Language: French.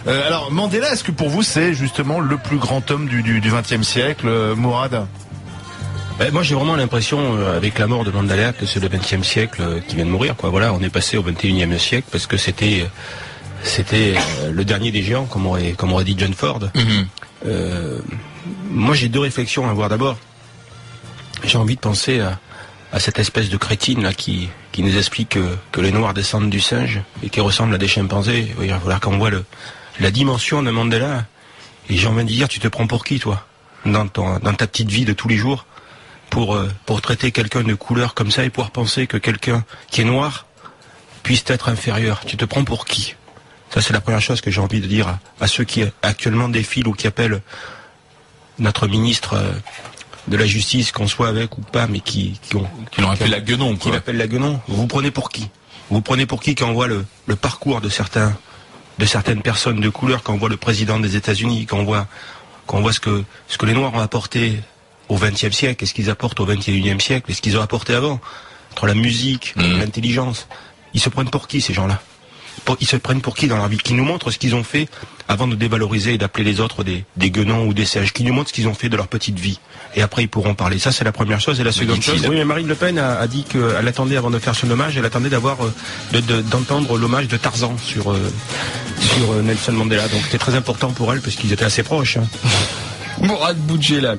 Alors Mandela, est-ce que pour vous c'est justement le plus grand homme du XXe siècle, Mourad? Moi j'ai vraiment l'impression avec la mort de Mandela que c'est le XXe siècle qui vient de mourir, quoi. Voilà, on est passé au XXIe siècle parce que c'était le dernier des géants, comme aurait dit John Ford. Moi j'ai deux réflexions à avoir. D'abord, j'ai envie de penser à cette espèce de crétine là qui nous explique que les Noirs descendent du singe et qui ressemblent à des chimpanzés. Il va falloir qu'on voit la dimension de Mandela. Et j'ai envie de dire, tu te prends pour qui, toi, dans ta petite vie de tous les jours, pour traiter quelqu'un de couleur comme ça et pouvoir penser que quelqu'un qui est noir puisse être inférieur. Tu te prends pour qui? Ça, c'est la première chose que j'ai envie de dire à ceux qui actuellement défilent ou qui appellent notre ministre de la justice, qu'on soit avec ou pas, mais qui l'ont appelé la guenon, quoi. Qui l'appellent la guenon. Vous prenez pour qui? Vous prenez pour qui quand on voit le parcours de certaines personnes de couleur, quand on voit le président des États-Unis, quand on voit ce que les Noirs ont apporté au XXe siècle, et ce qu'ils apportent au XXIe siècle, et ce qu'ils ont apporté avant, entre la musique, l'intelligence. Ils se prennent pour qui, ces gens-là? Ils se prennent pour qui dans leur vie? Qui nous montrent ce qu'ils ont fait avant de dévaloriser et d'appeler les autres des guenons ou des sages? Qui nous montrent ce qu'ils ont fait de leur petite vie? Et après, ils pourront parler. Ça, c'est la première chose. Et la seconde chose, oui, mais Marine Le Pen a dit qu'elle attendait, avant de faire son hommage, elle attendait d'entendre l'hommage de Tarzan sur Nelson Mandela. Donc, c'était très important pour elle, parce qu'ils étaient assez proches. Mourad Boudjela.